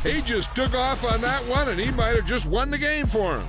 He just took off on that one, and he might have just won the game for him.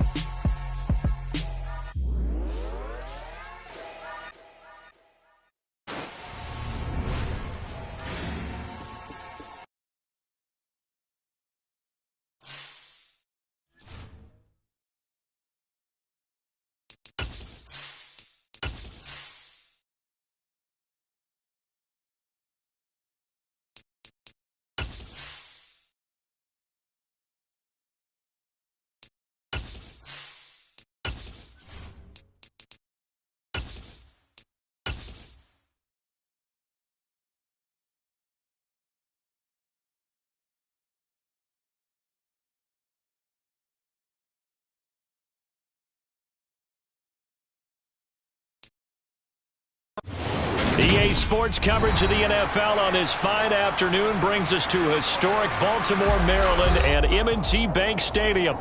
EA Sports coverage of the NFL on this fine afternoon brings us to historic Baltimore, Maryland and M&T Bank Stadium.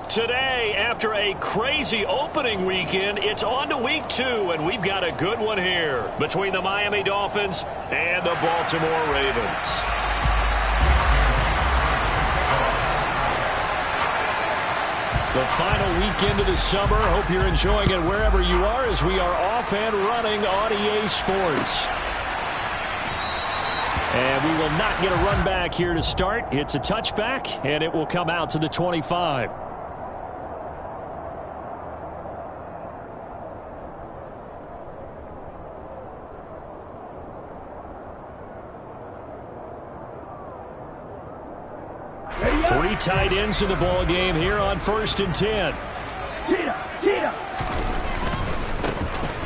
Today, after a crazy opening weekend, it's on to week 2, and we've got a good one here between the Miami Dolphins and the Baltimore Ravens. The final weekend of the summer. Hope you're enjoying it wherever you are as we are off and running on EA Sports. And we will not get a run back here to start. It's a touchback, and it will come out to the 25. Three tight ends in the ball game here on 1st and 10.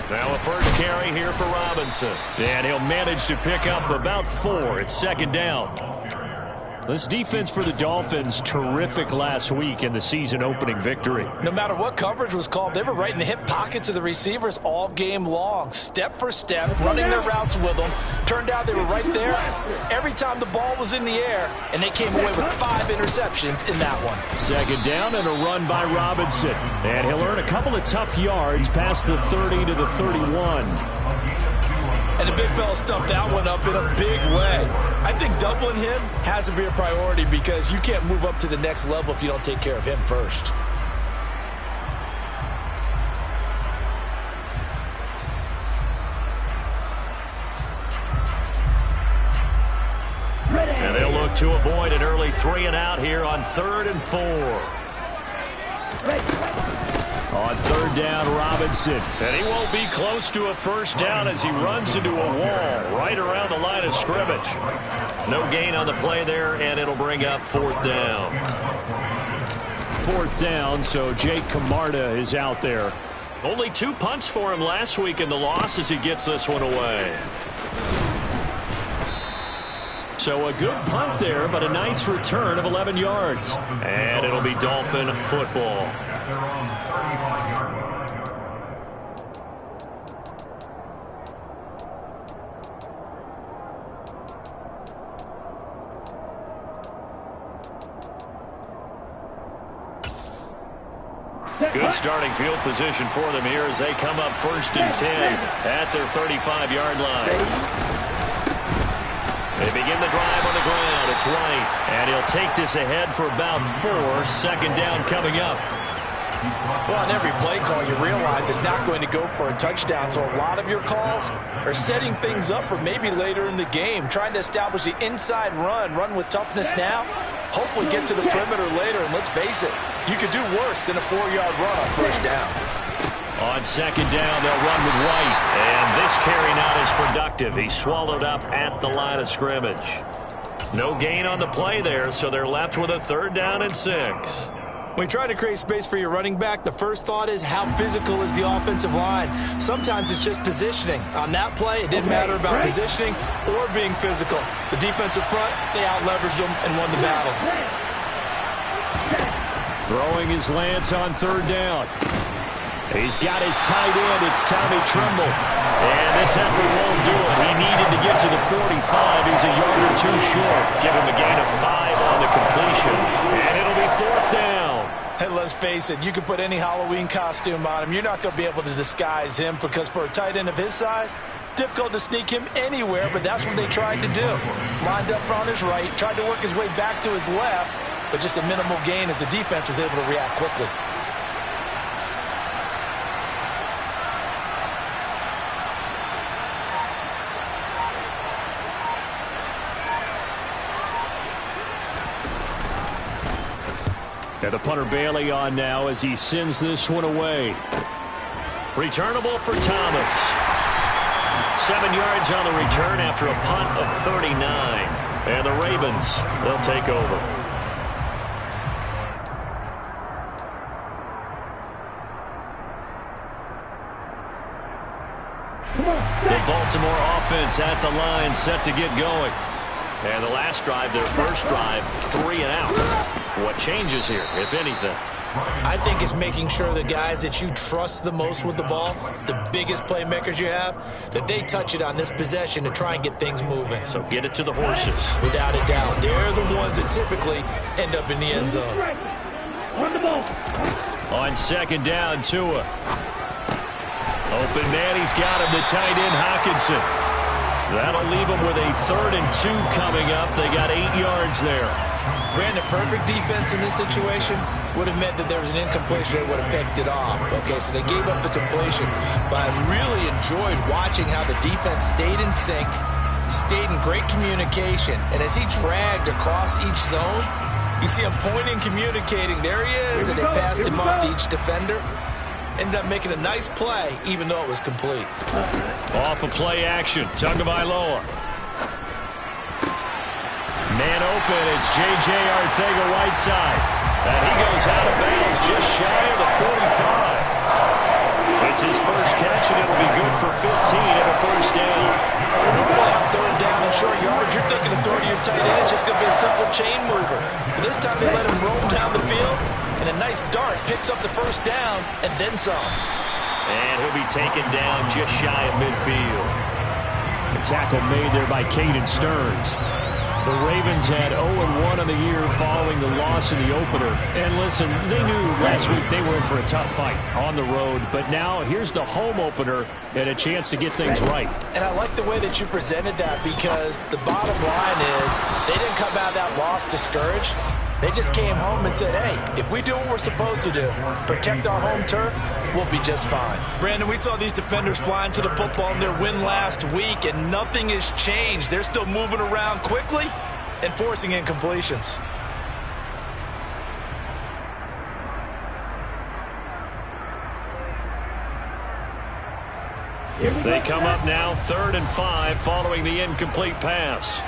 Now a first carry here for Robinson. And he'll manage to pick up about 4. It's 2nd down. This defense for the Dolphins, terrific last week in the season-opening victory. No matter what coverage was called, they were right in the hip pockets of the receivers all game long. Step for step, running their routes with them. Turned out they were right there every time the ball was in the air, and they came away with 5 interceptions in that one. 2nd down and a run by Robinson. And he'll earn a couple of tough yards past the 30 to the 31. And the big fella stuffed that one up in a big way. I think doubling him has to be a priority because you can't move up to the next level if you don't take care of him first. And they'll look to avoid an early 3-and-out here on 3rd and 4. On 3rd down, Robinson. And he won't be close to a first down as he runs into a wall right around the line of scrimmage. No gain on the play there, and it'll bring up 4th down. 4th down, so Jake Camarda is out there. Only 2 punts for him last week in the loss as he gets this one away. So a good punt there, but a nice return of 11 yards. And it'll be Dolphin football. Good starting field position for them here as they come up 1st and 10 at their 35-yard line. They begin the drive on the ground. It's White, and he'll take this ahead for about 4. 2nd down coming up. Well, on every play call, you realize it's not going to go for a touchdown, so a lot of your calls are setting things up for maybe later in the game, trying to establish the inside run with toughness now, hopefully get to the perimeter later, and let's face it, you could do worse than a 4-yard run on 1st down. On 2nd down, they'll run with White. And this carry not as productive. He's swallowed up at the line of scrimmage. No gain on the play there, so they're left with a 3rd down and 6. When you try to create space for your running back, the first thought is how physical is the offensive line? Sometimes it's just positioning. On that play, it didn't matter about positioning or being physical. The defensive front, they out-leveraged them and won the battle. Throwing his Lance on 3rd down. He's got his tight end. It's Tommy Tremble. And this effort won't do it. He needed to get to the 45. He's a yard or 2 short. Give him a gain of 5 on the completion. And it'll be 4th down. Hey, let's face it. You can put any Halloween costume on him. You're not going to be able to disguise him because for a tight end of his size, difficult to sneak him anywhere, but that's what they tried to do. Lined up on his right, tried to work his way back to his left, but just a minimal gain as the defense was able to react quickly. And the punter Bailey on now as he sends this one away. Returnable for Thomas. 7 yards on the return after a punt of 39. And the Ravens, they'll take over. The Baltimore offense at the line, set to get going. And the last drive, their first drive, 3 and out. What changes here, if anything? I think it's making sure the guys that you trust the most with the ball, the biggest playmakers you have, that they touch it on this possession to try and get things moving. So get it to the horses. Without a doubt. They're the ones that typically end up in the end zone. On second down, Tua. Open man, he's got him, the tight end, Hockenson. That'll leave them with a 3rd and 2 coming up. They got 8 yards there. Ran the perfect defense in this situation would have meant that there was an incompletion that would have picked it off. Okay, so they gave up the completion, but I really enjoyed watching how the defense stayed in sync, stayed in great communication, and as he dragged across each zone, you see him pointing, communicating. There he is, and they passed him off to each defender. Ended up making a nice play, even though it was complete. Off of play action, Tagovailoa. Man open, it's J.J. Arcega-Whiteside. And he goes out of bounds just shy of the 45. It's his first catch, and it'll be good for 15 and a first down. Normally on 3rd down and short yardage, you're thinking of throwing to your tight end. It's just going to be a simple chain mover. But this time they let him roll down the field. And a nice dart picks up the first down and then some. And he'll be taken down just shy of midfield. The tackle made there by Caden Stearns. The Ravens had 0-1 on the year following the loss in the opener. And listen, they knew last week they were in for a tough fight on the road. But now here's the home opener and a chance to get things right. And I like the way that you presented that, because the bottom line is they didn't come out of that loss discouraged. They just came home and said, hey, if we do what we're supposed to do, protect our home turf, we'll be just fine. Brandon, we saw these defenders flying to the football in their win last week, and nothing has changed. They're still moving around quickly and forcing incompletions. They come up now 3rd and 5 following the incomplete pass.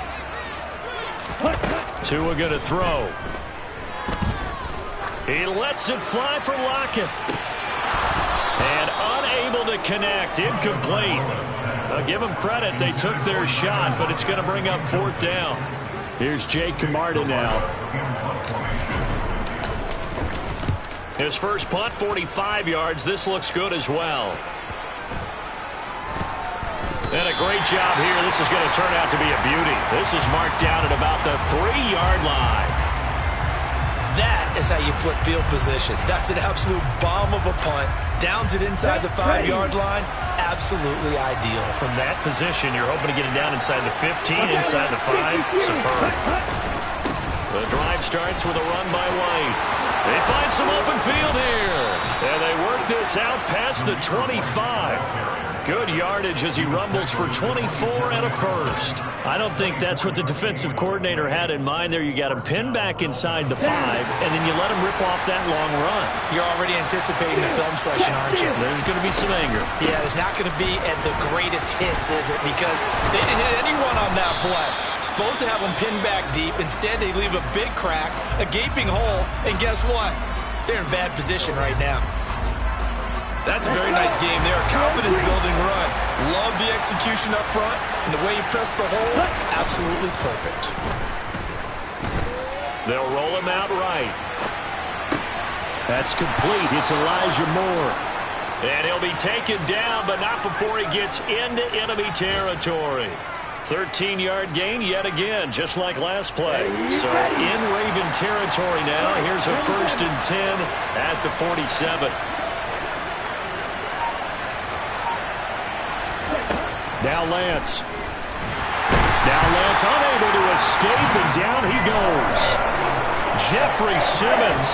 Tua going to throw. He lets it fly for Lockett. And unable to connect. Incomplete. I'll give them credit. They took their shot, but it's going to bring up 4th down. Here's Jake Camarda now. His first punt, 45 yards. This looks good as well. And a great job here. This is going to turn out to be a beauty. This is marked down at about the 3-yard line. That is how you flip field position. That's an absolute bomb of a punt. Downs it inside the 5-yard line. Absolutely ideal. From that position, you're hoping to get it down inside the 15, inside the 5. Superb. The drive starts with a run by White. They find some open field here. And they work this out past the 25. Good yardage as he rumbles for 24 and a first. I don't think that's what the defensive coordinator had in mind there. You got him pinned back inside the 5, and then you let him rip off that long run. You're already anticipating the film session, aren't you? There's going to be some anger. Yeah, it's not going to be at the greatest hits, is it? Because they didn't hit anyone on that play. Supposed to have them pinned back deep. Instead, they leave a big crack, a gaping hole, and guess what? They're in bad position right now. That's a very nice game there. Confidence-building run. Love the execution up front. And the way you press the hole, absolutely perfect. They'll roll him out right. That's complete. It's Elijah Moore. And he'll be taken down, but not before he gets into enemy territory. 13-yard gain yet again, just like last play. So in Raven territory now. Here's a 1st and 10 at the 47. Now Lance. Now Lance unable to escape, and down he goes. Jeffrey Simmons.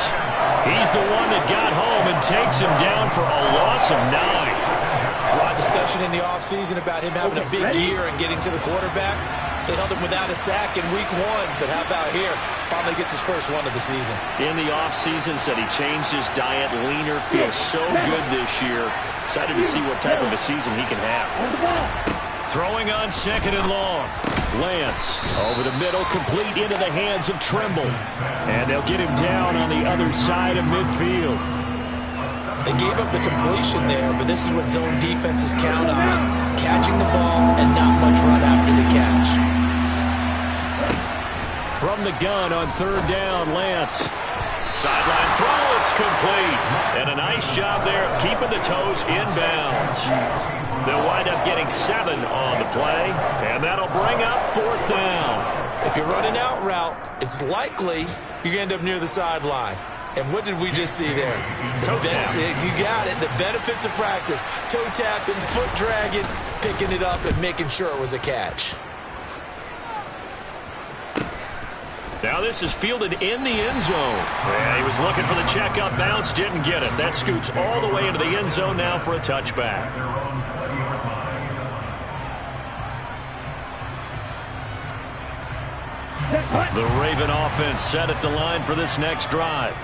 He's the one that got home and takes him down for a loss of 9. There's a lot of discussion in the offseason about him having a big year and getting to the quarterback. They held him without a sack in week 1, but how about here? Finally gets his first one of the season. In the offseason, said he changed his diet, leaner, feels so good this year. Excited to see what type of a season he can have. Throwing on 2nd and long. Lance over the middle, complete into the hands of Trimble. And they'll get him down on the other side of midfield. They gave up the completion there, but this is what zone defenses count on. Catching the ball and not much run after the catch. From the gun on 3rd down, Lance. Sideline throw, it's complete. And a nice job there of keeping the toes inbounds. They'll wind up getting 7 on the play, and that'll bring up 4th down. If you're running out route, it's likely you're going to end up near the sideline. And what did we just see there? Toe tap. You got it. The benefits of practice. Toe tapping, foot dragging, picking it up, and making sure it was a catch. Now this is fielded in the end zone. Yeah, he was looking for the check-up bounce, didn't get it. That scoots all the way into the end zone now for a touchback. The Raven offense set at the line for this next drive.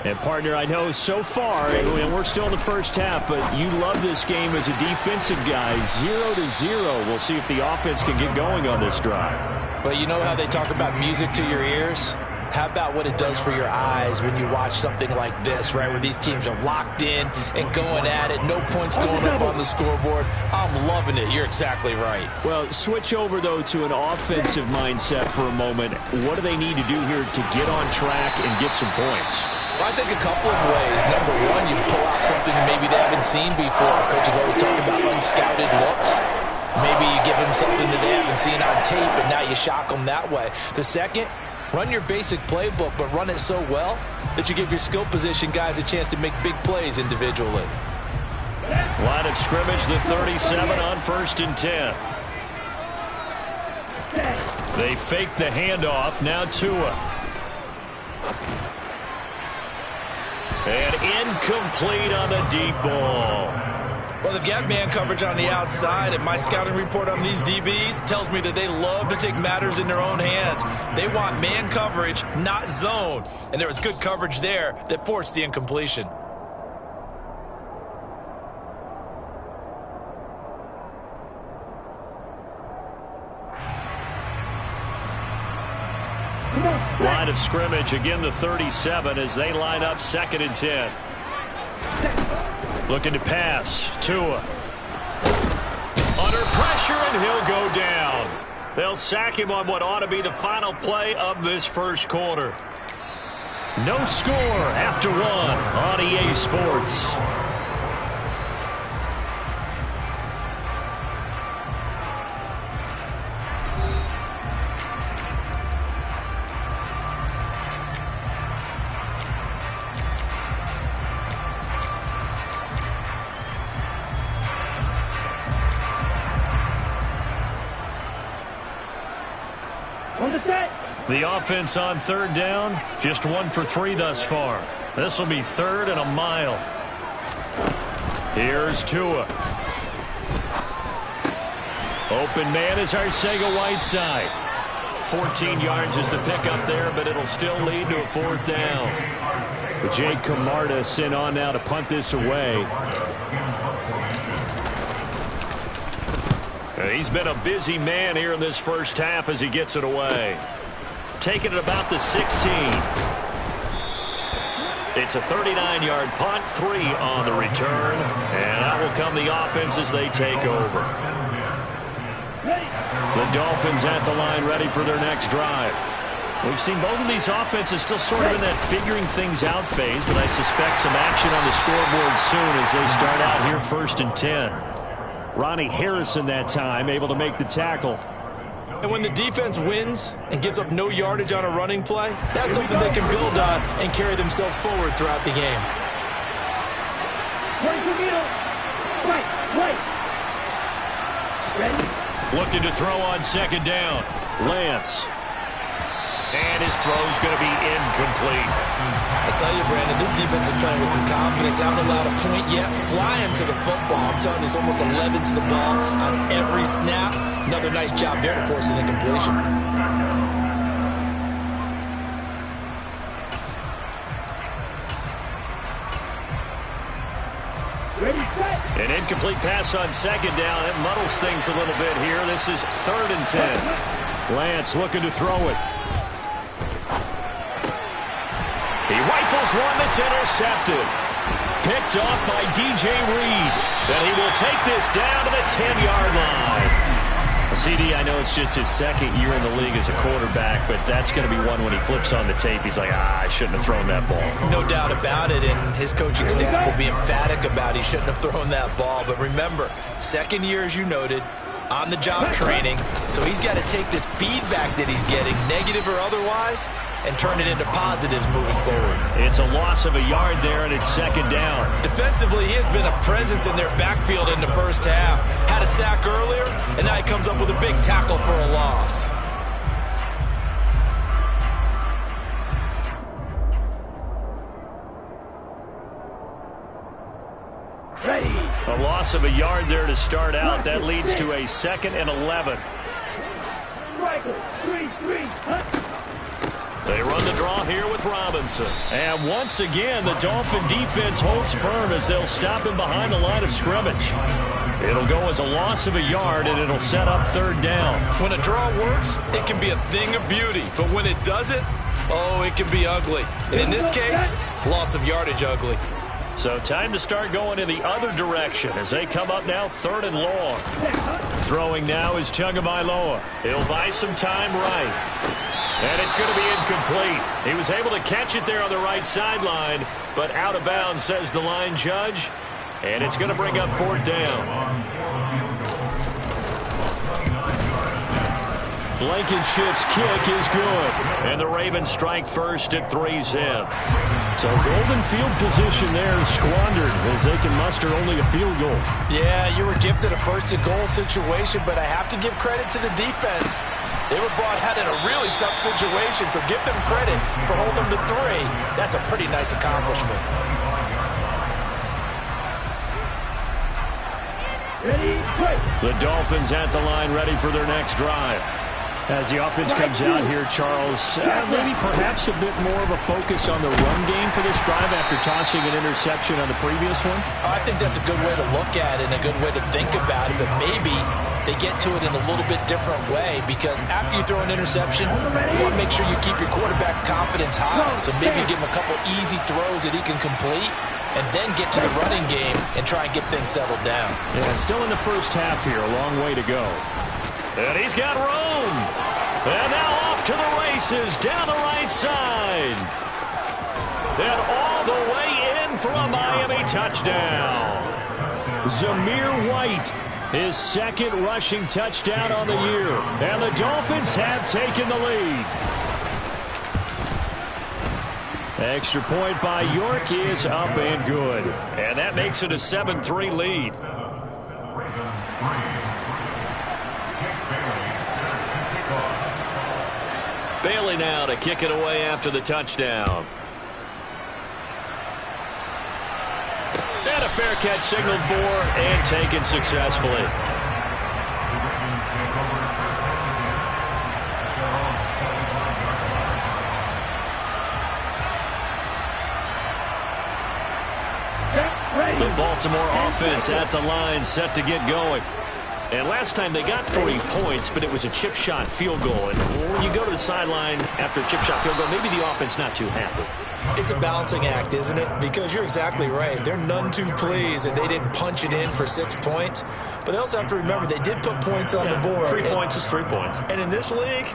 And, partner, I know so far, and we're still in the first half, but you love this game as a defensive guy. 0-0. We'll see if the offense can get going on this drive. Well, you know how they talk about music to your ears? How about what it does for your eyes when you watch something like this, right, where these teams are locked in and going at it, no points going up on the scoreboard? I'm loving it. You're exactly right. Well, switch over, though, to an offensive mindset for a moment. What do they need to do here to get on track and get some points? Well, I think a couple of ways. Number one, you pull out something maybe they haven't seen before. Coaches always talk about unscouted looks. Maybe you give them something that they haven't seen on tape, and now you shock them that way. The second, run your basic playbook, but run it so well that you give your skill position guys a chance to make big plays individually. Line of scrimmage, the 37 on 1st and 10. They fake the handoff. Now Tua. And incomplete on the deep ball. Well, they've got man coverage on the outside, and my scouting report on these DBs tells me that they love to take matters in their own hands. They want man coverage, not zone. And there was good coverage there that forced the incompletion. Line of scrimmage, again the 37 as they line up 2nd and 10. Looking to pass. Tua. Under pressure, and he'll go down. They'll sack him on what ought to be the final play of this first quarter. No score after 1 on EA Sports. The offense on 3rd down, just 1 for 3 thus far. This will be 3rd and a mile. Here's Tua. Open man is Arcega-Whiteside. 14 yards is the pickup there, but it'll still lead to a 4th down. But Jake Camarda sent on now to punt this away. He's been a busy man here in this first half as he gets it away. Taking it about the 16. It's a 39-yard punt, 3 on the return. And out will come the offense as they take over. The Dolphins at the line ready for their next drive. We've seen both of these offenses still sort of in that figuring things out phase, but I suspect some action on the scoreboard soon as they start out here 1st and 10. Ronnie Harrison that time able to make the tackle. And when the defense wins and gets up no yardage on a running play, that's something they can build on and carry themselves forward throughout the game. Looking to throw on 2nd down. Lance. And his throw's going to be incomplete. I tell you, Brandon, this defense is playing with some confidence. Haven't allowed a point yet. Flying to the football. I'm telling you, it's almost 11 to the ball on every snap. Another nice job there to force an incompletion. An incomplete pass on second down. It muddles things a little bit here. This is 3rd and 10. Lance looking to throw it. He rifles one that's intercepted. Picked off by DJ Reed. And he will take this down to the 10-yard line. CD, I know it's just his 2nd year in the league as a quarterback, but that's going to be one when he flips on the tape. He's like, I shouldn't have thrown that ball. No doubt about it, and his coaching staff will be emphatic about he shouldn't have thrown that ball. But remember, 2nd year, as you noted, on-the-job training, so he's got to take this feedback that he's getting, negative or otherwise, and turn it into positives moving forward. It's a loss of a yard there, and it's 2nd down. Defensively, he has been a presence in their backfield in the first half. Had a sack earlier, and now he comes up with a big tackle for a loss. A loss of a yard there to start out. That leads to a 2nd and 11. They run the draw here with Robinson. And once again, the Dolphin defense holds firm as they'll stop him behind the line of scrimmage. It'll go as a loss of a yard, and it'll set up 3rd down. When a draw works, it can be a thing of beauty. But when it doesn't, oh, it can be ugly. And in this case, loss of yardage ugly. So time to start going in the other direction as they come up now 3rd and long. Throwing now is Tagovailoa. He'll buy some time right. And it's going to be incomplete. He was able to catch it there on the right sideline, but out of bounds, says the line judge. And it's going to bring up 4th down. Blankenship's kick is good. And the Ravens strike first at 3-zip. So golden field position there squandered as they can muster only a field goal. Yeah, you were gifted a 1st-and-goal situation, but I have to give credit to the defense. They were brought out in a really tough situation, so give them credit for holding them to 3. That's a pretty nice accomplishment. The Dolphins at the line ready for their next drive. As the offense comes out here, Charles, maybe perhaps a bit more of a focus on the run game for this drive after tossing an interception on the previous one? I think that's a good way to look at it and a good way to think about it, but maybe they get to it in a little bit different way because after you throw an interception, you want to make sure you keep your quarterback's confidence high. So maybe give him a couple easy throws that he can complete and then get to the running game and try and get things settled down. Yeah, still in the first half here, a long way to go. And he's got room. And now off to the races down the right side. And all the way in for a Miami touchdown. Zamir White, his 2nd rushing touchdown on the year. And the Dolphins have taken the lead. Extra point by York is up and good. And that makes it a 7-3 lead. Bailey now to kick it away after the touchdown. And a fair catch signaled for and taken successfully. The Baltimore offense at the line set to get going. And last time they got 3 points, but it was a chip shot field goal. And when you go to the sideline after a chip shot field goal, maybe the offense not too happy. It's a balancing act, isn't it? Because you're exactly right. They're none too pleased that they didn't punch it in for 6 points. But they also have to remember they did put points on the board. 3 points is 3 points. And in this league,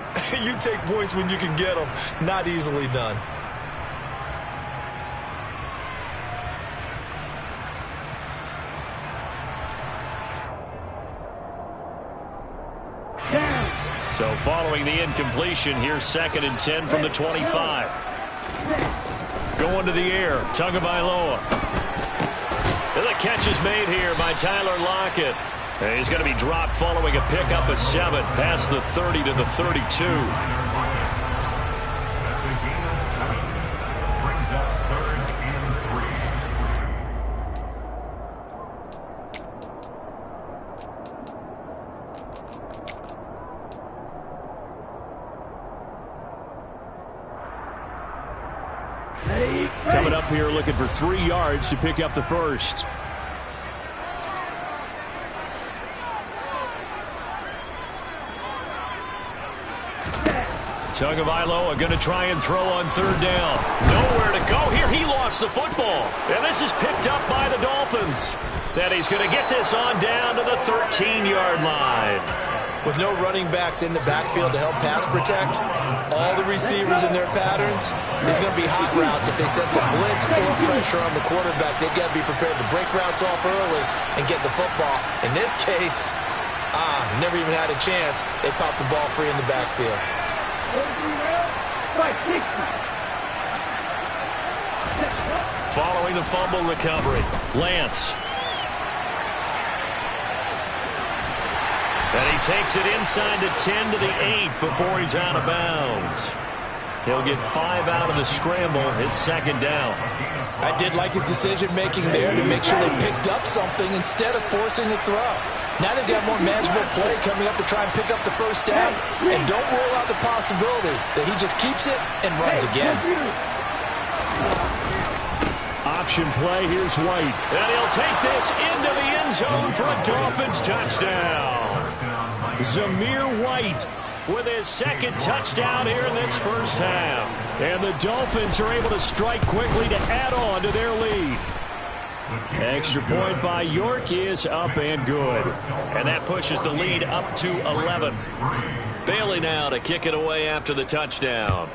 you take points when you can get them. Not easily done. So following the incompletion, here's 2nd and 10 from the 25. Going to the air, Tagovailoa. And the catch is made here by Tyler Lockett. And he's going to be dropped following a pickup of 7 past the 30 to the 32. Coming up here looking for 3 yards to pick up the first. Tagovailoa going to try and throw on 3rd down. Nowhere to go here. He lost the football. And this is picked up by the Dolphins. Then he's going to get this on down to the 13-yard line. With no running backs in the backfield to help pass protect, all the receivers in their patterns, there's going to be hot routes. If they sense a blitz or pressure on the quarterback, they've got to be prepared to break routes off early and get the football. In this case, never even had a chance. They popped the ball free in the backfield. Following the fumble recovery, Lance. And he takes it inside the 10 to the 8 before he's out of bounds. He'll get 5 out of the scramble. It's 2nd down. I did like his decision-making there to make sure they picked up something instead of forcing the throw. Now they've got more manageable play coming up to try and pick up the 1st down. And don't rule out the possibility that he just keeps it and runs again. Option play, here's White. And he'll take this into the end zone for a Dolphins touchdown. Zamir White with his 2nd touchdown here in this first half. And the Dolphins are able to strike quickly to add on to their lead. Extra point by York is up and good. And that pushes the lead up to 11. Bailey now to kick it away after the touchdown.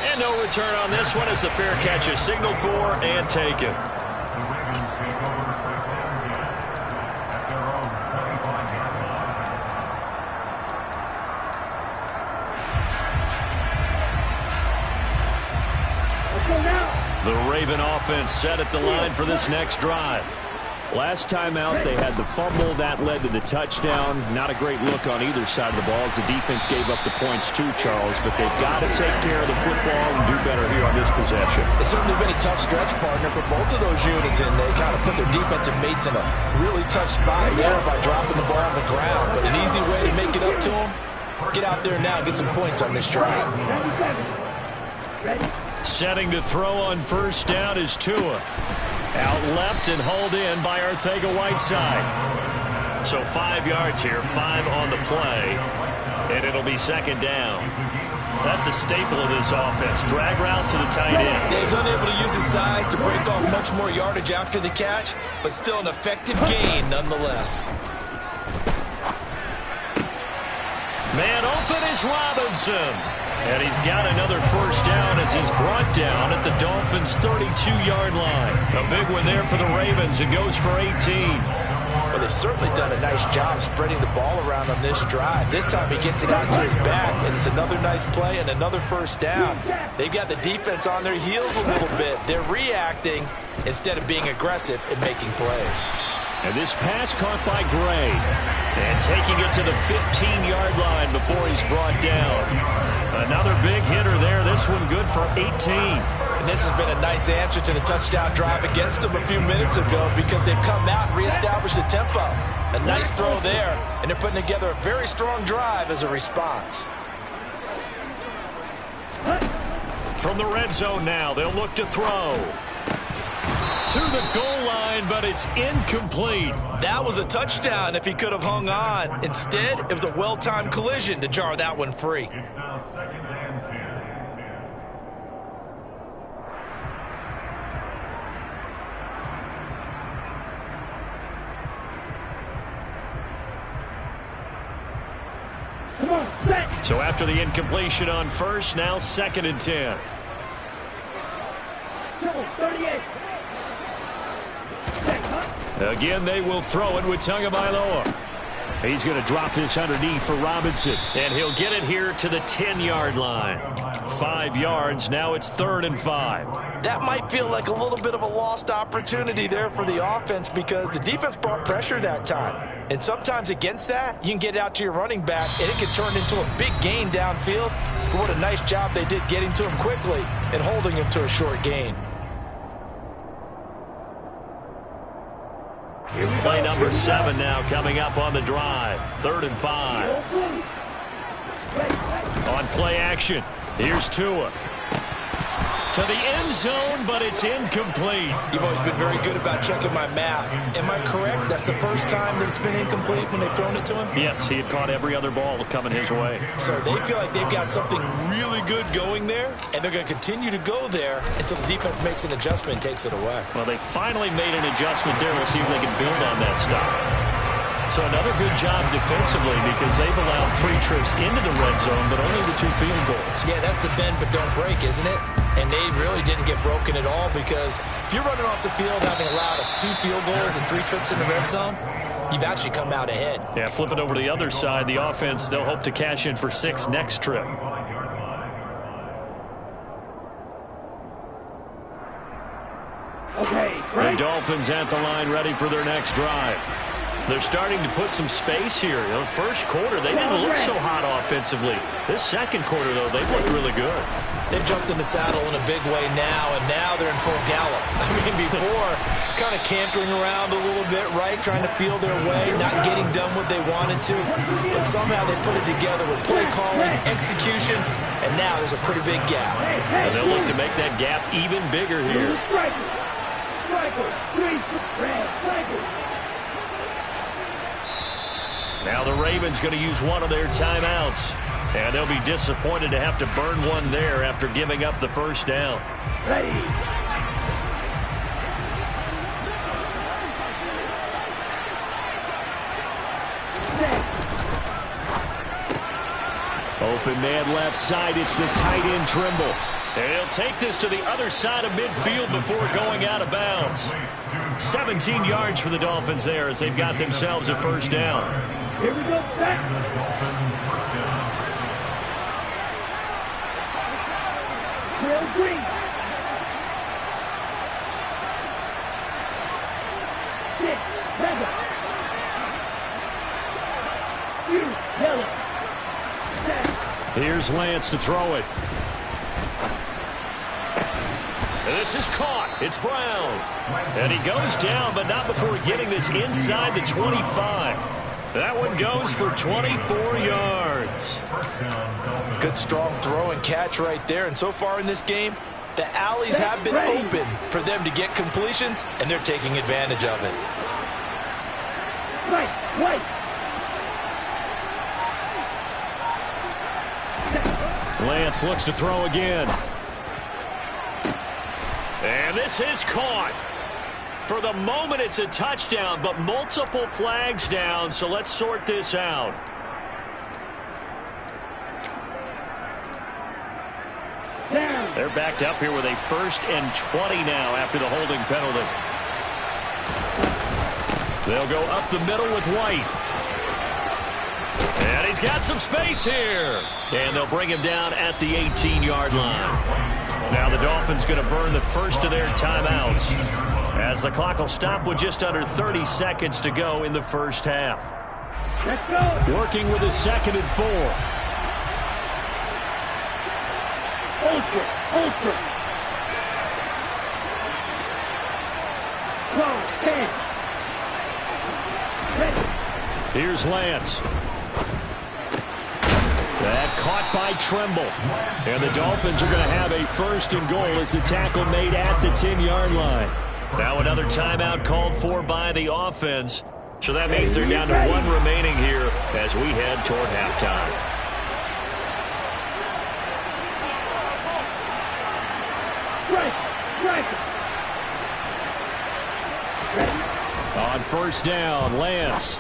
And no return on this one as the fair catch is signaled for and taken. The Raven offense set at the line for this next drive. Last time out, they had the fumble. That led to the touchdown. Not a great look on either side of the ball as the defense gave up the points too, Charles. But they've got to take care of the football and do better here on this possession. It's certainly been a tough stretch, partner, for both of those units, and they kind of put their defensive mates in a really tough spot there by dropping the ball on the ground. But an easy way to make it up to them, get out there now and get some points on this drive. Setting to throw on 1st down is Tua. Out left and hauled in by Arcega-Whiteside. So 5 yards here, 5 on the play, and it'll be 2nd down. That's a staple of this offense. Drag route to the tight end. Yeah, he's unable to use his size to break off much more yardage after the catch, but still an effective gain nonetheless. Man open is Robinson. And he's got another 1st down as he's brought down at the Dolphins' 32-yard line. A big one there for the Ravens. It goes for 18. Well, they've certainly done a nice job spreading the ball around on this drive. This time he gets it out to his back, and it's another nice play and another 1st down. They've got the defense on their heels a little bit. They're reacting instead of being aggressive and making plays. And this pass caught by Gray. And taking it to the 15-yard line before he's brought down. Another big hitter there. This one good for 18. And this has been a nice answer to the touchdown drive against them a few minutes ago because they've come out and reestablished the tempo. A nice throw there, and they're putting together a very strong drive as a response. From the red zone now, they'll look to throw. To the goal line, but it's incomplete. That was a touchdown if he could have hung on. Instead, it was a well-timed collision to jar that one free. So after the incompletion on 1st, now 2nd and 10. 38. Again, they will throw it with Tagovailoa. He's going to drop this underneath for Robinson, and he'll get it here to the 10-yard line. 5 yards, now it's 3rd and 5. That might feel like a little bit of a lost opportunity there for the offense because the defense brought pressure that time. And sometimes against that, you can get it out to your running back, and it can turn into a big gain downfield. But what a nice job they did getting to him quickly and holding him to a short gain. Here's play number 7 now coming up on the drive. 3rd and 5. On play action, Here's Tua. To the end zone, but it's incomplete. You've always been very good about checking my math. Am I correct? That's the first time that it's been incomplete when they've thrown it to him? Yes, he had caught every other ball coming his way. So they feel like they've got something really good going there, and they're going to continue to go there until the defense makes an adjustment and takes it away. Well, they finally made an adjustment there. We'll see if they can build on that stuff. So another good job defensively because they've allowed 3 trips into the red zone, but only the 2 field goals. Yeah, that's the bend but don't break, isn't it? And they really didn't get broken at all because if you're running off the field having allowed 2 field goals and 3 trips in the red zone, you've actually come out ahead. Yeah, flip it over to the other side. The offense, they'll hope to cash in for 6 next trip. The Dolphins at the line ready for their next drive. They're starting to put some space here. You know, first quarter, they didn't look so hot offensively. This second quarter, though, they've looked really good. They've jumped in the saddle in a big way now, and now they're in full gallop. I mean, before, kind of cantering around a little bit, right, trying to feel their way, not getting done what they wanted to. But somehow they put it together with play calling, execution, and now there's a pretty big gap. And they'll look to make that gap even bigger here. Now the Ravens going to use one of their timeouts. And they'll be disappointed to have to burn one there after giving up the first down. Open man left side. It's the tight end Trimble. And he'll take this to the other side of midfield before going out of bounds. 17 yards for the Dolphins there as they've got themselves a first down. Here we go, set. Real green. 6, 7. Yellow. Here's Lance to throw it. This is caught. It's Brown. And he goes down, but not before getting this inside the 25. That one goes for 24 yards. Good, strong throw and catch right there. And so far in this game, the alleys have been open for them to get completions, and they're taking advantage of it. Right. Lance looks to throw again. And this is caught. For the moment, it's a touchdown, but multiple flags down, so let's sort this out. They're backed up here with a 1st and 20 now after the holding penalty. They'll go up the middle with White. And he's got some space here. And they'll bring him down at the 18-yard line. Now the Dolphins going to burn the first of their timeouts as the clock will stop with just under 30 seconds to go in the first half. Let's go. Working with a 2nd and 4. Ultra. Here's Lance. That caught by Trimble. And the Dolphins are going to have a 1st and goal as the tackle made at the 10-yard line. Now another timeout called for by the offense. So that means they're down to 1 remaining here as we head toward halftime. On 1st down, Lance.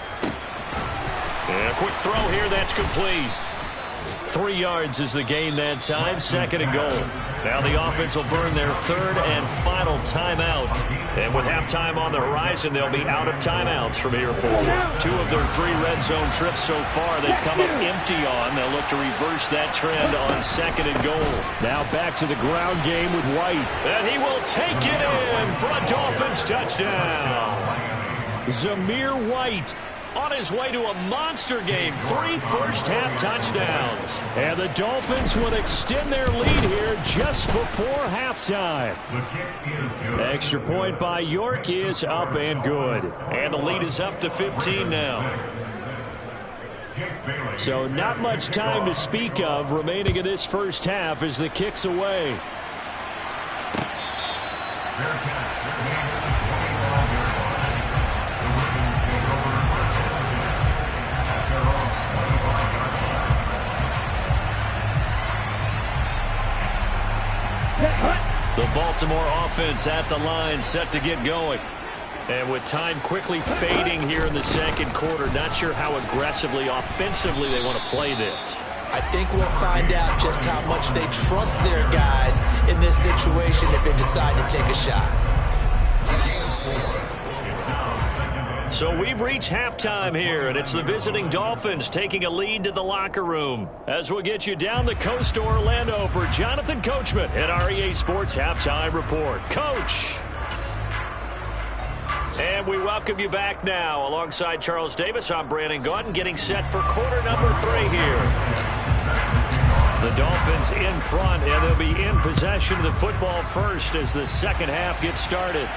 And a quick throw here, that's complete. 3 yards is the gain that time, 2nd and goal. Now the offense will burn their 3rd and final timeout. And with halftime on the horizon, they'll be out of timeouts from here forward. 2 of their 3 red zone trips so far they've come up empty on. They'll look to reverse that trend on 2nd and goal. Now back to the ground game with White. And he will take it in for a Dolphins touchdown. Zamir White on his way to a monster game. 3 first-half touchdowns. And the Dolphins will extend their lead here just before halftime. Extra point by York is up and good. And the lead is up to 15 now. So not much time to speak of remaining in this first half as the kick's away. The Baltimore offense at the line, set to get going. And with time quickly fading here in the second quarter, not sure how aggressively, offensively they want to play this. I think we'll find out just how much they trust their guys in this situation if they decide to take a shot. So we've reached halftime here, and it's the visiting Dolphins taking a lead to the locker room. As we'll get you down the coast to Orlando for Jonathan Coachman at our EA Sports Halftime Report. Coach! And we welcome you back now. Alongside Charles Davis, I'm Brandon Gaudin, getting set for quarter number 3 here. The Dolphins in front, and they'll be in possession of the football first as the second half gets started.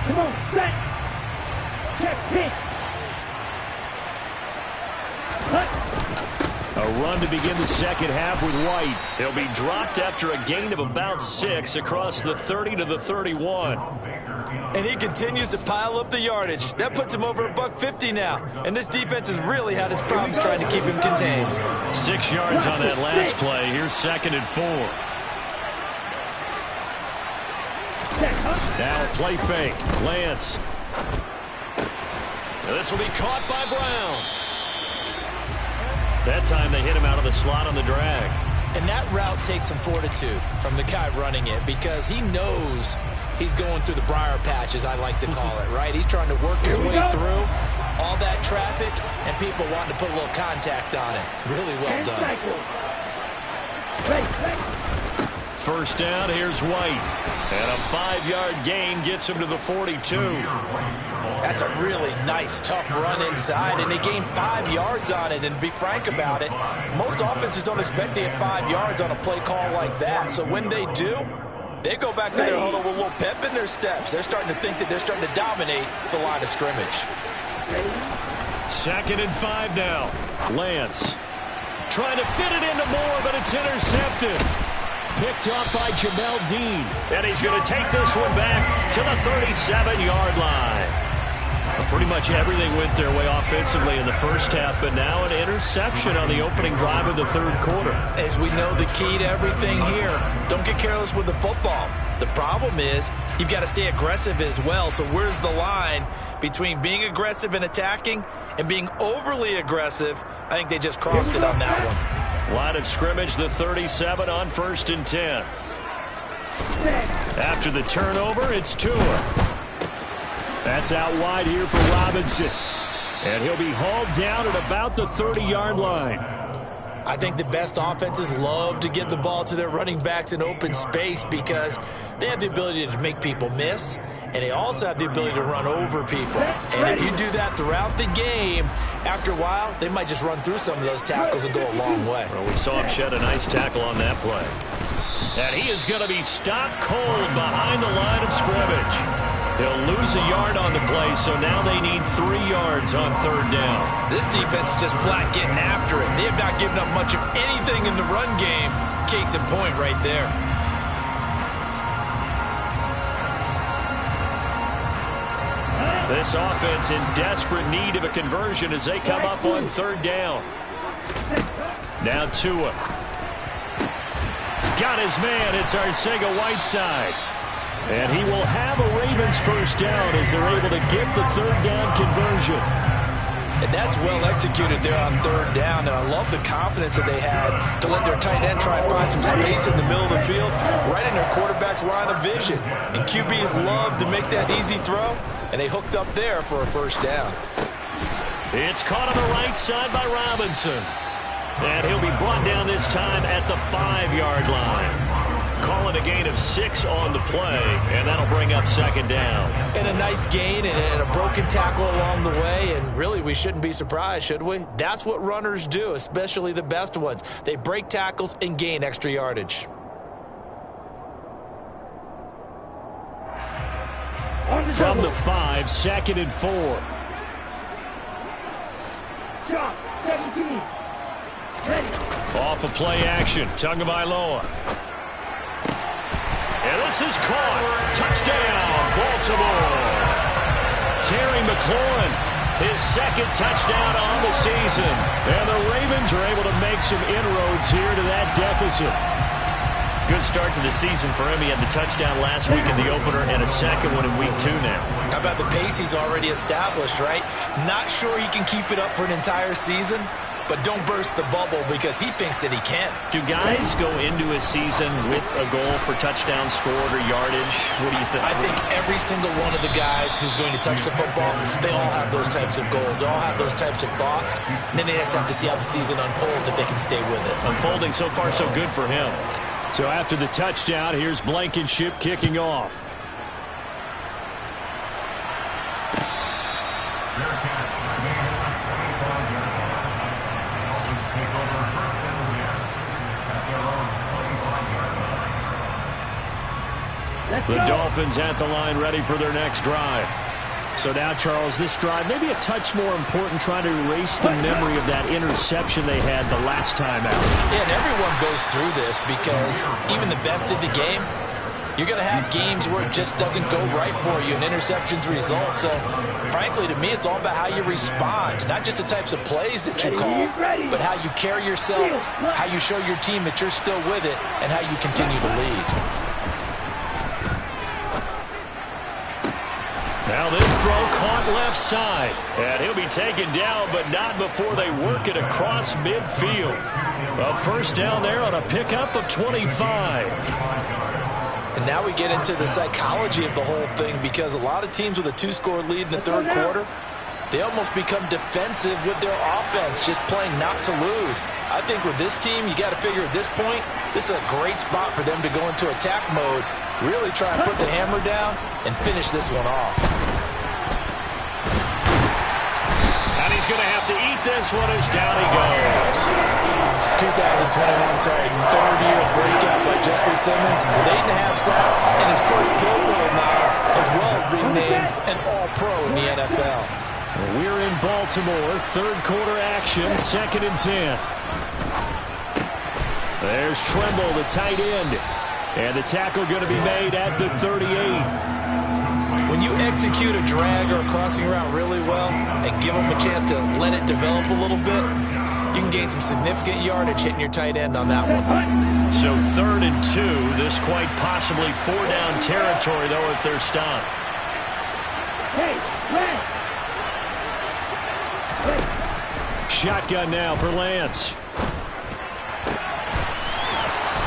Come on, set. Check pitch. A run to begin the second half with White. He'll be dropped after a gain of about 6 across the 30 to the 31. And he continues to pile up the yardage. That puts him over $150 now. And this defense has really had its problems trying to keep him contained. 6 yards on that last play. Here's 2nd and 4. Now a play fake. Lance. This will be caught by Brown. That time they hit him out of the slot on the drag. And that route takes some fortitude from the guy running it because he knows he's going through the briar patch, as I like to call it, right? He's trying to work his way through all that traffic and people wanting to put a little contact on it. Really well done. First down, here's White. And a 5-yard gain gets him to the 42. That's a really nice, tough run inside, and they gained 5 yards on it. And to be frank about it, most offenses don't expect to get 5 yards on a play call like that. So when they do, they go back to their huddle with a little pep in their steps. They're starting to think that they're starting to dominate the line of scrimmage. 2nd and 5 now. Lance trying to fit it into Moore, but it's intercepted. Picked off by Jamel Dean. And he's going to take this one back to the 37-yard line. Well, pretty much everything went their way offensively in the first half, but now an interception on the opening drive of the third quarter. As we know, the key to everything here, don't get careless with the football. The problem is you've got to stay aggressive as well. So where's the line between being aggressive and attacking and being overly aggressive? I think they just crossed it on that one. Line of scrimmage, the 37 on 1st and 10. After the turnover, it's Tua. That's out wide here for Robinson. And he'll be hauled down at about the 30-yard line. I think the best offenses love to get the ball to their running backs in open space because they have the ability to make people miss, and they also have the ability to run over people. And if you do that throughout the game, after a while, they might just run through some of those tackles and go a long way. Well, we saw him shed a nice tackle on that play. And he is going to be stopped cold behind the line of scrimmage. He'll lose a yard on the play, so now they need 3 yards on 3rd down. This defense is just flat getting after it. They have not given up much of anything in the run game. Case in point right there. This offense in desperate need of a conversion as they come up on 3rd down. Now Tua. Got his man. It's Arcega-Whiteside. And he will have a Ravens first down as they're able to get the 3rd down conversion. And that's well executed there on 3rd down. And I love the confidence that they had to let their tight end try and find some space in the middle of the field, right in their quarterback's line of vision. And QBs love to make that easy throw, and they hooked up there for a first down. It's caught on the right side by Robinson. And he'll be brought down this time at the 5-yard line. Calling a gain of 6 on the play, and that'll bring up 2nd down. And a nice gain and a broken tackle along the way, and really we shouldn't be surprised, should we? That's what runners do, especially the best ones. They break tackles and gain extra yardage. From the 5, 2nd and 4. Shot, 17. Ready. Off a play action. Tagovailoa. And this is caught. Touchdown, Baltimore. Terry McLaurin, his 2nd touchdown on the season. And the Ravens are able to make some inroads here to that deficit. Good start to the season for him. He had the touchdown last week in the opener and a 2nd one in week 2 now. How about the pace he's already established, right? Not sure he can keep it up for an entire season, but don't burst the bubble because he thinks that he can. Do guys go into a season with a goal for touchdowns scored or yardage? What do you think? I think every single one of the guys who's going to touch the football, they all have those types of goals. They all have those types of thoughts. And then they just have to see how the season unfolds if they can stay with it. Unfolding so far so good for him. So after the touchdown, here's Blankenship kicking off. The Dolphins at the line ready for their next drive. So now, Charles, this drive maybe a touch more important, trying to erase the memory of that interception they had the last time out. Yeah, and everyone goes through this because even the best in the game, you're going to have games where it just doesn't go right for you and interceptions result. So, frankly, to me, it's all about how you respond, not just the types of plays that you call, but how you carry yourself, how you show your team that you're still with it, and how you continue to lead. Now this throw caught left side. And he'll be taken down, but not before they work it across midfield. A first down there on a pickup of 25. And now we get into the psychology of the whole thing because a lot of teams with a 2-score lead in the third quarter, they almost become defensive with their offense, just playing not to lose. I think with this team, you got to figure at this point, this is a great spot for them to go into attack mode, really try and put the hammer down and finish this one off. And he's going to have to eat this one as down he goes. 2021, third-year breakout by Jeffrey Simmons with 8.5 sacks and his first Pro Bowl nod, as well as being named an All-Pro in the NFL. We're in Baltimore, third quarter action, 2nd and 10. There's Tremble, the tight end. And the tackle going to be made at the 38. When you execute a drag or a crossing route really well and give them a chance to let it develop a little bit, you can gain some significant yardage hitting your tight end on that one. So 3rd and 2, this quite possibly 4-down territory, though, if they're stopped. Hey, Shotgun now for Lance.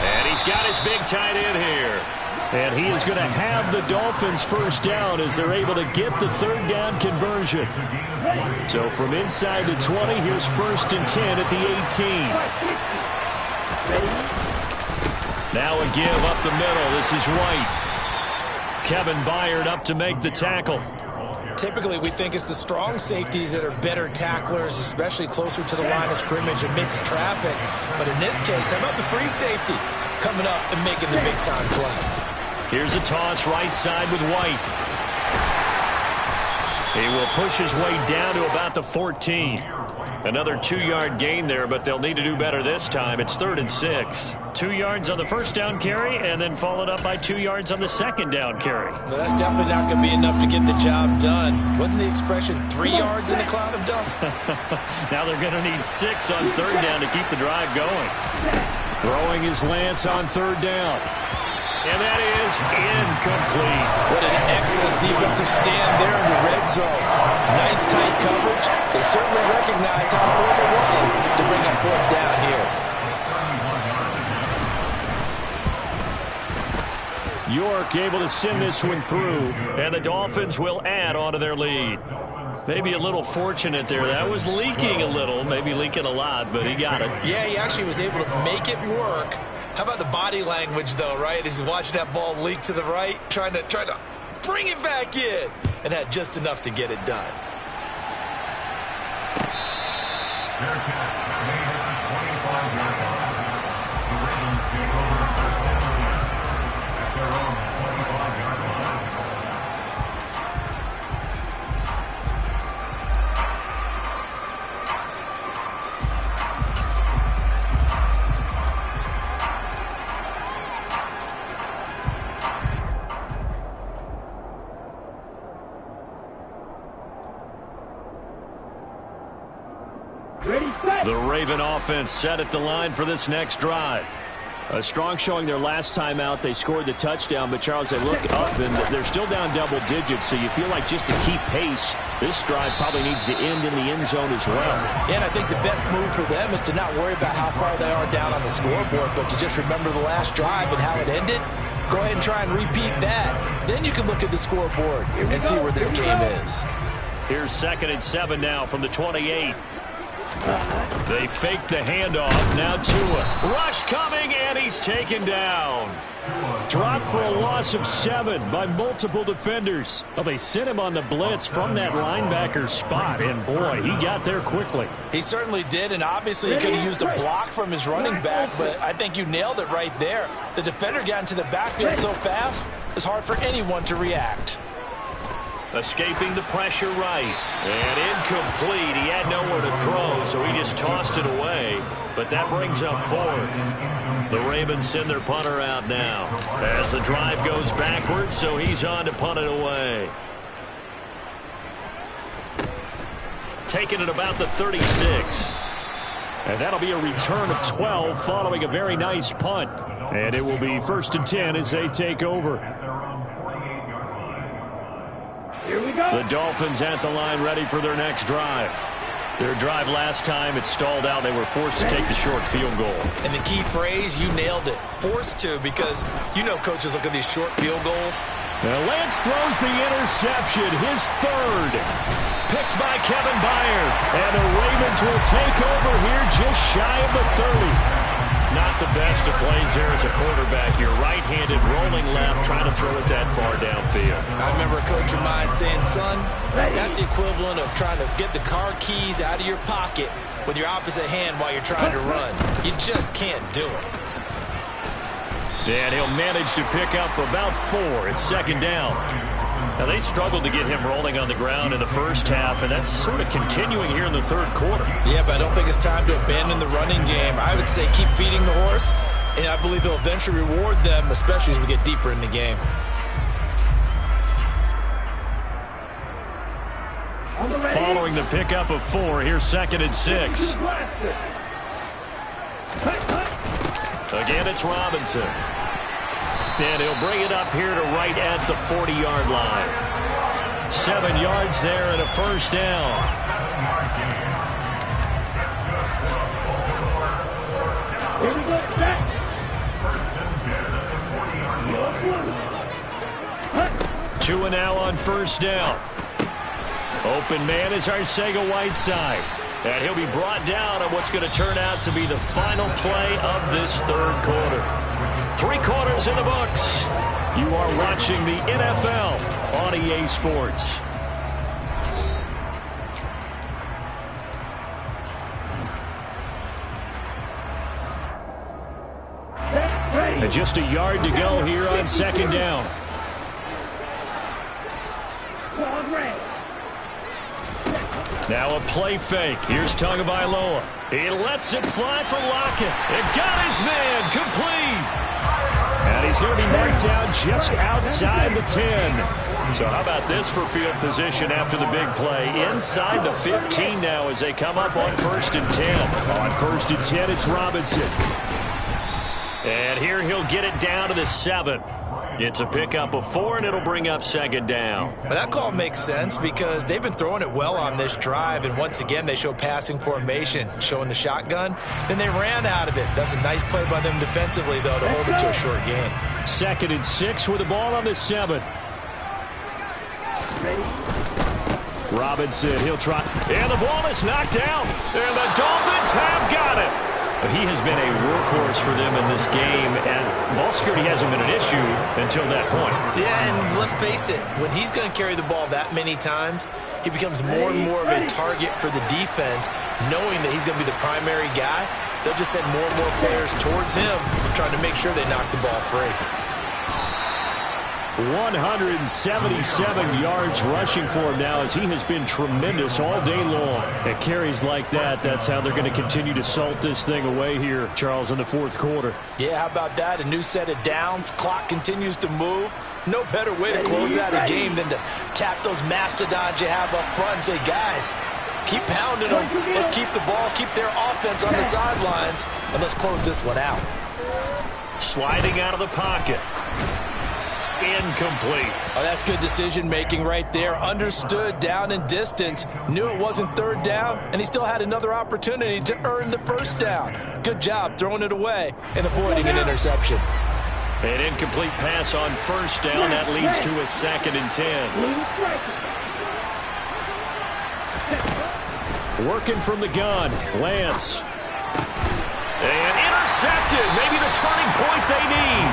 And he's got his big tight end here. And he is going to have the Dolphins first down as they're able to get the 3rd down conversion. So from inside the 20, here's 1st and 10 at the 18. Now a give up the middle. This is White. Kevin Byard up to make the tackle. Typically, we think it's the strong safeties that are better tacklers, especially closer to the line of scrimmage amidst traffic. But in this case, how about the free safety coming up and making the big-time play? Here's a toss right side with White. He will push his way down to about the 14. Another 2-yard gain there, but they'll need to do better this time. It's 3rd and 6. 2 yards on the first down carry, and then followed up by 2 yards on the second down carry. Well, that's definitely not going to be enough to get the job done. Wasn't the expression 3 yards in a cloud of dust? Now they're going to need 6 on 3rd down to keep the drive going. Throwing his Lance on 3rd down. And that is incomplete. What an excellent defensive stand there in the red zone. Nice tight coverage. They certainly recognized how important it was to bring up 4th down here. York able to send this one through, and the Dolphins will add on to their lead. Maybe a little fortunate there. That was leaking a little, maybe leaking a lot, but he got it. Yeah, he actually was able to make it work. How about the body language, though, right? As he's watching that ball leak to the right, trying to bring it back in, and had just enough to get it done. The Raven offense set at the line for this next drive. A strong showing their last time out. They scored the touchdown, but Charles, they look up and they're still down double digits, so you feel like just to keep pace, this drive probably needs to end in the end zone as well. And I think the best move for them is to not worry about how far they are down on the scoreboard, but to just remember the last drive and how it ended. Go ahead and try and repeat that. Then you can look at the scoreboard and see where this game is. Here's 2nd and 7 now from the 28. They fake the handoff. Now Tua. Rush coming, and he's taken down. Dropped for a loss of 7 by multiple defenders. Well, they sent him on the blitz from that linebacker spot, and boy, he got there quickly. He certainly did, and obviously he could have used a block from his running back, but I think you nailed it right there. The defender got into the backfield so fast, it's hard for anyone to react. Escaping the pressure right. And incomplete. He had nowhere to throw, so he just tossed it away. But that brings up 4th. The Ravens send their punter out now as the drive goes backwards, so he's on to punt it away. Taking it about the 36. And that'll be a return of 12 following a very nice punt. And it will be 1st and 10 as they take over. Here we go. The Dolphins at the line ready for their next drive. Their drive last time, it stalled out. They were forced to take the short field goal. And the key phrase, you nailed it. Forced to, because you know coaches look at these short field goals. Now Lance throws the interception, his 3rd. Picked by Kevin Byard. And the Ravens will take over here just shy of the 30. Not the best of plays there as a quarterback. You're right-handed, rolling left, trying to throw it that far downfield. I remember a coach of mine saying, son, that's the equivalent of trying to get the car keys out of your pocket with your opposite hand while you're trying to run. You just can't do it. And he'll manage to pick up about 4 at 2nd down. Now, they struggled to get him rolling on the ground in the first half, and that's sort of continuing here in the 3rd quarter. Yeah, but I don't think it's time to abandon the running game. I would say keep feeding the horse, and I believe he'll eventually reward them, especially as we get deeper in the game. Following the pickup of 4, here's 2nd and 6. Again, it's Robinson. And he'll bring it up here to right at the 40-yard line. 7 yards there and a 1st down. Here we go. Back. 2 and now on 1st down. Open man is Arcega-Whiteside. And he'll be brought down on what's going to turn out to be the final play of this 3rd quarter. 3 quarters in the books. You are watching the NFL on EA Sports. And just a yard to go here on 2nd down. Now a play fake. Here's Tagovailoa. He lets it fly for Lockett. It got his man complete. And he's going to be marked down just outside the 10. So how about this for field position after the big play? Inside the 15 now as they come up on 1st and 10. On 1st and 10, it's Robinson. And here he'll get it down to the 7. It's a pickup of 4, and it'll bring up 2nd down. But that call makes sense because they've been throwing it well on this drive, and once again they show passing formation, showing the shotgun. Then they ran out of it. That's a nice play by them defensively, though, to hold it to a short gain. 2nd and 6 with the ball on the 7. Robinson, he'll try. And the ball is knocked down. And the Dolphins have got it. He has been a workhorse for them in this game, and ball security hasn't been an issue until that point. Yeah, and let's face it, when he's going to carry the ball that many times, he becomes more and more of a target for the defense, knowing that he's going to be the primary guy. They'll just send more and more players towards him, trying to make sure they knock the ball free. 177 yards rushing for him now as he has been tremendous all day long. At carries like that, that's how they're going to continue to salt this thing away here, Charles, in the 4th quarter. Yeah, how about that? A new set of downs. Clock continues to move. No better way to close out a game than to tap those mastodons you have up front and say, guys, Keep pounding them. Let's keep the ball, keep their offense on the sidelines, and let's close this one out. Sliding out of the pocket. Incomplete. Oh, that's good decision-making right there. Understood down and distance. Knew it wasn't third down, and he still had another opportunity to earn the first down. Good job throwing it away and avoiding an interception. An incomplete pass on first down. That leads to a 2nd and 10. Working from the gun. Lance. And intercepted. Maybe the turning point they need.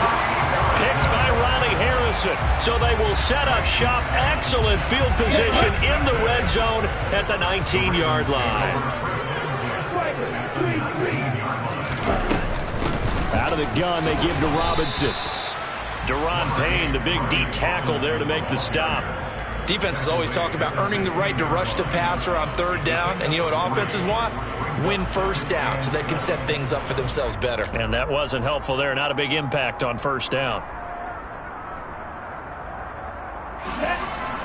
Picked by Riley Harrison. So they will set up shop. Excellent field position in the red zone at the 19-yard line. Out of the gun, they give to Robinson. Deron Payne, the big D tackle there to make the stop. Defenses always talk about earning the right to rush the passer on third down. And you know what offenses want? Win first down so they can set things up for themselves better. And that wasn't helpful there. Not a big impact on first down.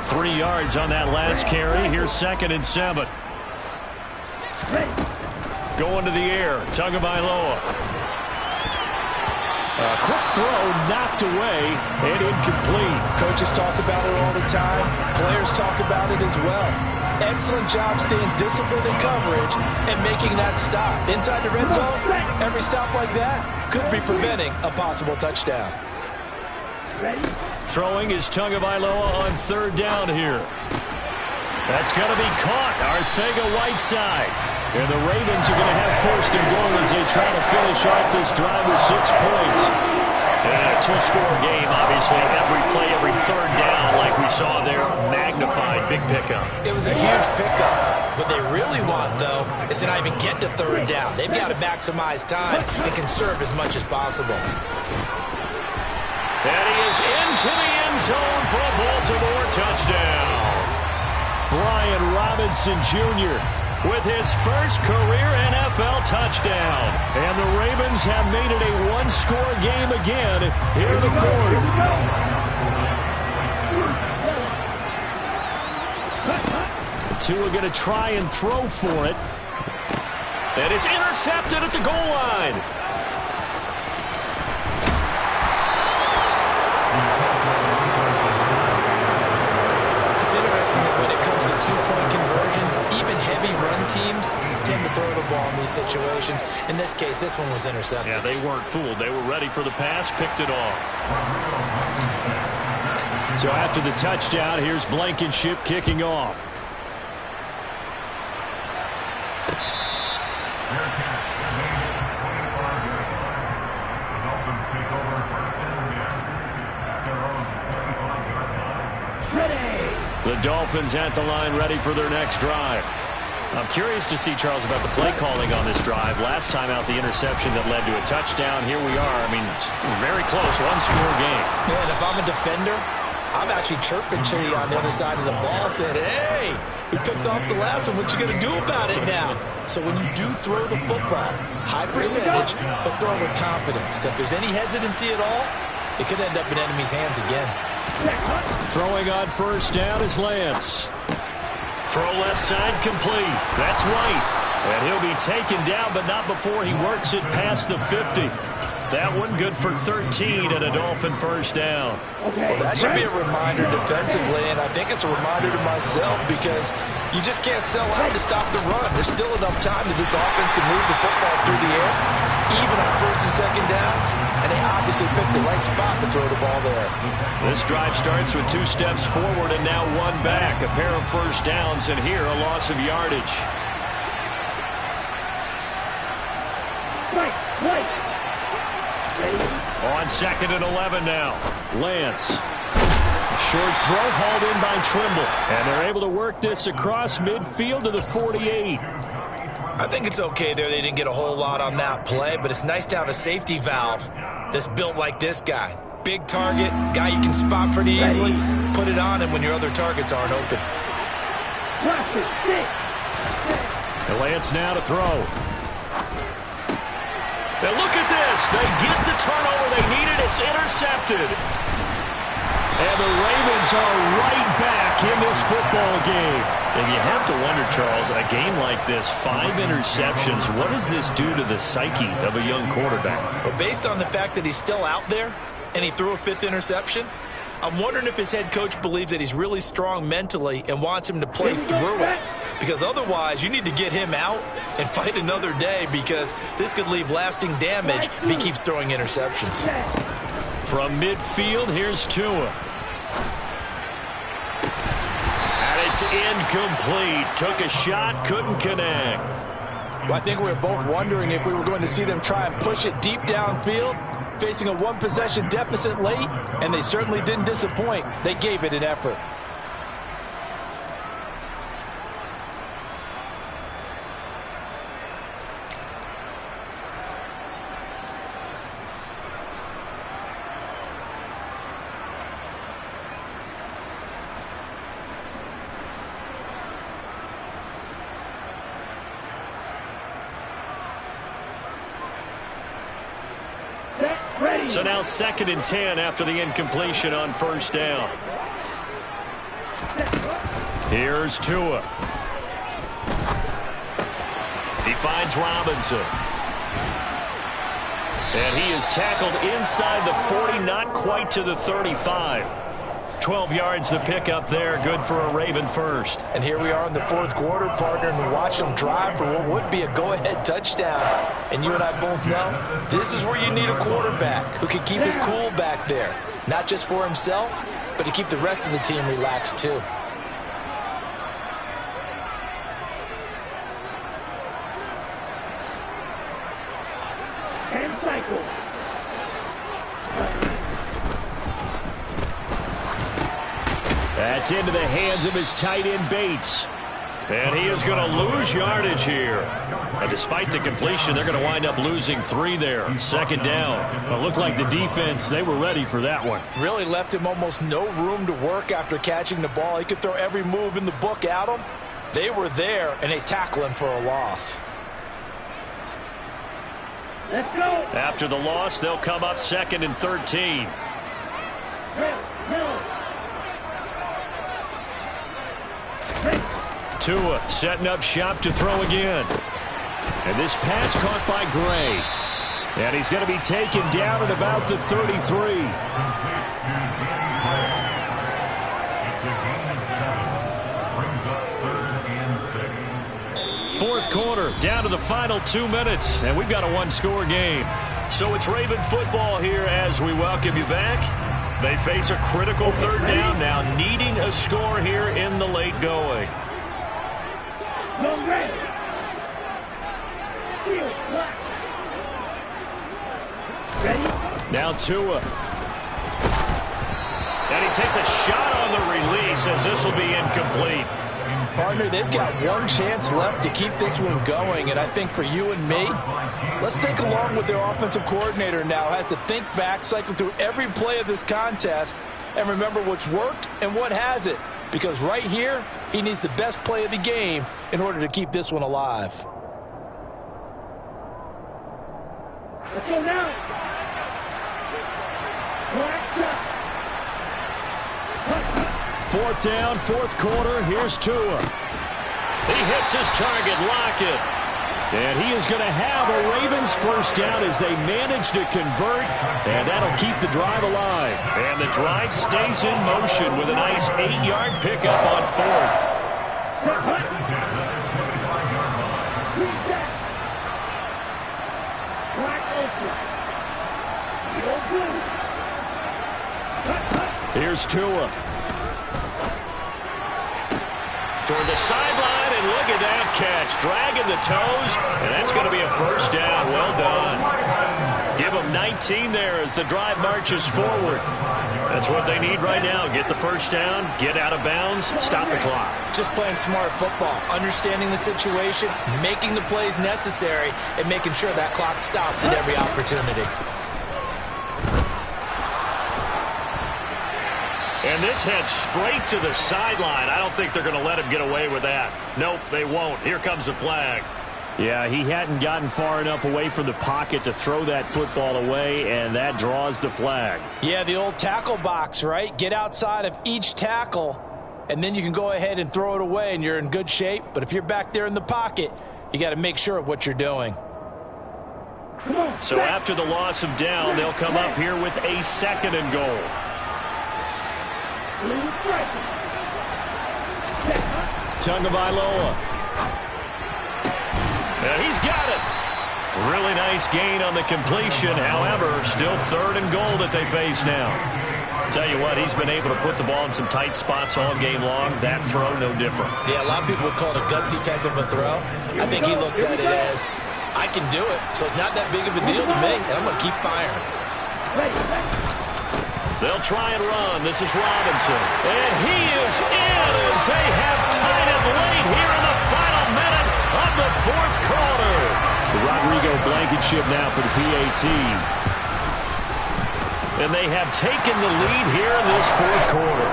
3 yards on that last carry. Here's 2nd and 7. Going to the air. Tagovailoa. Quick throw knocked away and incomplete. Coaches talk about it all the time. Players talk about it as well. Excellent job staying disciplined in coverage and making that stop. Inside the red zone, every stop like that could be preventing a possible touchdown. Throwing is Tagovailoa on third down here. That's going to be caught. Arcega-Whiteside. And the Ravens are going to have 1st and goal as they try to finish off this drive with 6 points. And a 2-score game, obviously. Every play, every third down, like we saw there, magnified. Big pickup. It was a huge pickup. What they really want, though, is to not even get to third down. They've got to maximize time and conserve as much as possible. And he is into the end zone for a Baltimore touchdown. Brian Robinson Jr. with his first career NFL touchdown. And the Ravens have made it a 1-score game again here in the 4th. Two are going to try and throw for it. And it's intercepted at the goal line. It's interesting that when it comes to 2-point conversions, even heavy run teams tend to throw the ball in these situations. In this case, this one was intercepted. Yeah, they weren't fooled. They were ready for the pass, picked it off. So after the touchdown, here's Blankenship kicking off. The Dolphins at the line, ready for their next drive. I'm curious to see, Charles, about the play calling on this drive. Last time out, the interception that led to a touchdown. Here we are. I mean, very close, 1-score game. Man, if I'm a defender, I'm actually chirping to you on the other side of the ball, saying, hey, we picked off the last one. What you going to do about it now? So when you do throw the football, high percentage, but throw it with confidence. Because if there's any hesitancy at all, it could end up in enemy's hands again. Throwing on first down is Lance. Throw left side complete. That's White. And he'll be taken down, but not before he works it past the 50. That one good for 13 and a Dolphin first down. Well, that should be a reminder defensively, and I think it's a reminder to myself because you just can't sell out to stop the run. There's still enough time that this offense can move the football through the air, even on first and second downs, and they obviously picked the right spot to throw the ball there. This drive starts with 2 steps forward and now 1 back. A pair of first downs, and here a loss of yardage. On 2nd and 11 now. Lance. Short throw hauled in by Trimble. And they're able to work this across midfield to the 48. I think it's okay there. They didn't get a whole lot on that play, but it's nice to have a safety valve that's built like this guy. Big target, guy you can spot pretty easily. Put it on him when your other targets aren't open. Lance now to throw. Now look at this. They get the turnover they needed. It's intercepted. And the Ravens are right back in this football game. And you have to wonder, Charles, a game like this, 5 interceptions, what does this do to the psyche of a young quarterback? Well, based on the fact that he's still out there and he threw a 5th interception, I'm wondering if his head coach believes that he's really strong mentally and wants him to play through it. Because otherwise, you need to get him out and fight another day, because this could leave lasting damage if he keeps throwing interceptions. From midfield, here's Tua. And it's incomplete. Took a shot, couldn't connect. Well, I think we were both wondering if we were going to see them try and push it deep downfield, facing a 1-possession deficit late, and they certainly didn't disappoint. They gave it an effort. So now 2nd and 10 after the incompletion on 1st down. Here's Tua. He finds Robinson. And he is tackled inside the 40, not quite to the 35. 12 yards the pickup there, good for a Raven first. And here we are in the 4th quarter, partner, and we watch them drive for what would be a go-ahead touchdown. And you and I both know this is where you need a quarterback who can keep his cool back there, not just for himself, but to keep the rest of the team relaxed too. And cycle. That's into the hands of his tight end, Bates. And he is going to lose yardage here. And despite the completion, they're going to wind up losing 3 there. 2nd down. Well, it looked like the defense, they were ready for that one. Really left him almost no room to work after catching the ball. He could throw every move in the book at him. They were there, and they tackle him for a loss. Let's go. After the loss, they'll come up 2nd and 13. Tua setting up shop to throw again. And this pass caught by Gray. And he's going to be taken down at about the 33. Fourth quarter, down to the final 2 minutes, and we've got a 1-score game. So it's Raven football here as we welcome you back. They face a critical 3rd down now, needing a score here in the late going. Now Tua. And he takes a shot on the release as this will be incomplete. Partner, they've got one chance left to keep this one going, and I think for you and me, let's think along with their offensive coordinator now. Has to think back, cycle through every play of this contest, and remember what's worked and what hasn't. Because right here, he needs the best play of the game in order to keep this one alive. Let's go now. 4th down, 4th quarter. Here's Tua. He hits his target, Lockett. And he is going to have a Ravens 1st down as they manage to convert. And that'll keep the drive alive. And the drive stays in motion with a nice 8-yard pickup on 4th. Here's Tua. Toward the sideline, and look at that catch. Dragging the toes, and that's going to be a 1st down. Well done. Give them 19 there as the drive marches forward. That's what they need right now. Get the 1st down, get out of bounds, stop the clock. Just playing smart football, understanding the situation, making the plays necessary, and making sure that clock stops at every opportunity. And this heads straight to the sideline. I don't think they're going to let him get away with that. Nope, they won't. Here comes the flag. Yeah, he hadn't gotten far enough away from the pocket to throw that football away, and that draws the flag. Yeah, the old tackle box, right? Get outside of each tackle, and then you can go ahead and throw it away, and you're in good shape. But if you're back there in the pocket, you got to make sure of what you're doing. So after the loss of down, they'll come up here with a 2nd and goal. Tagovailoa. He's got it. Really nice gain on the completion. However, still 3rd and goal that they face now. Tell you what, he's been able to put the ball in some tight spots all game long. That throw, no different. Yeah, a lot of people would call it a gutsy type of a throw. I think he looks at it as, I can do it, so it's not that big of a deal to me, and I'm going to keep firing. They'll try and run. This is Robinson. And he is in as they have tied it late here in the final minute of the 4th quarter. Rodrigo Blankenship now for the PAT. And they have taken the lead here in this 4th quarter.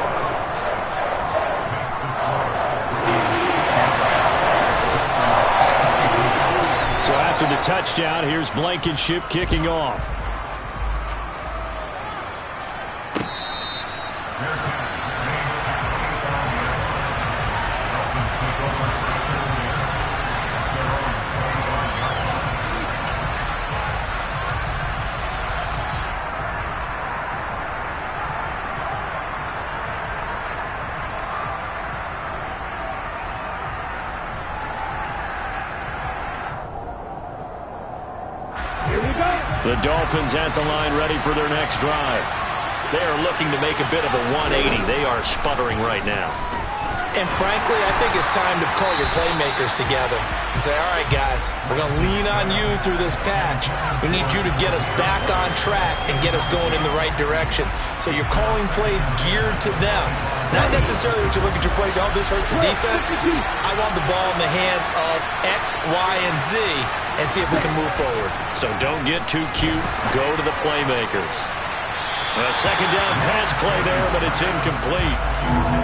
So after the touchdown, here's Blankenship kicking off. The Dolphins at the line ready for their next drive. They are looking to make a bit of a 180. They are sputtering right now. And frankly, I think it's time to call your playmakers together and say, all right, guys, we're going to lean on you through this patch. We need you to get us back on track and get us going in the right direction. So you're calling plays geared to them. Not necessarily when you look at your plays, oh, this hurts the defense. I want the ball in the hands of X, Y, and Z and see if we can move forward. So don't get too cute. Go to the playmakers. A 2nd down pass play there, but it's incomplete.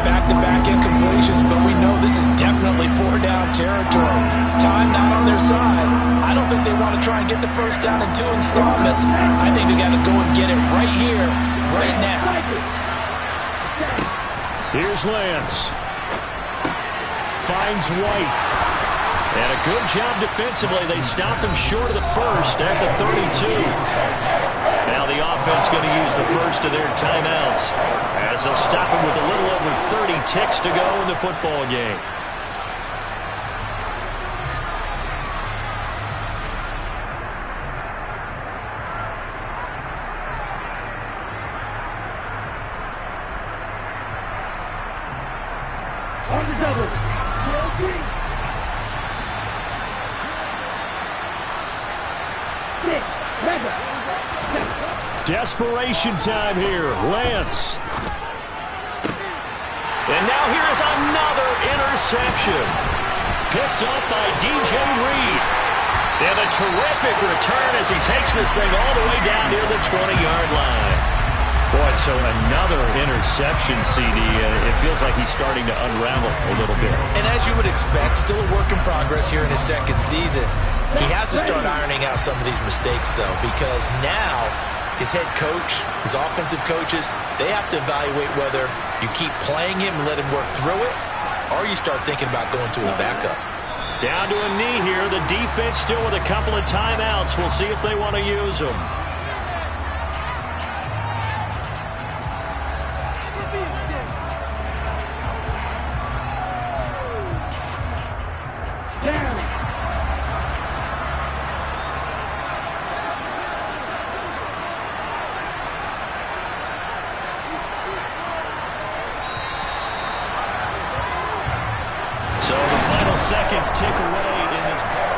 Back-to-back incompletions, but we know this is definitely 4-down territory. Time not on their side. I don't think they want to try and get the 1st down in 2 installments. I think they got to go and get it right here, right now. Here's Lance. Finds White. And a good job defensively. They stopped him short of the 1st at the 32. Now the offense going to use the 1st of their timeouts as they'll stop him with a little over 30 ticks to go in the football game. On the double. Desperation time here. Lance. And now here is another interception. Picked up by DJ Reed. And a terrific return as he takes this thing all the way down near the 20-yard line. Boy, so another interception, CD. It feels like he's starting to unravel a little bit. And as you would expect, still a work in progress here in his 2nd season. He has to start ironing out some of these mistakes, though, because now his head coach, his offensive coaches, they have to evaluate whether you keep playing him and let him work through it, or you start thinking about going to his backup. Down to a knee here. The defense still with a couple of timeouts. We'll see if they want to use them. Seconds tick away in this ball.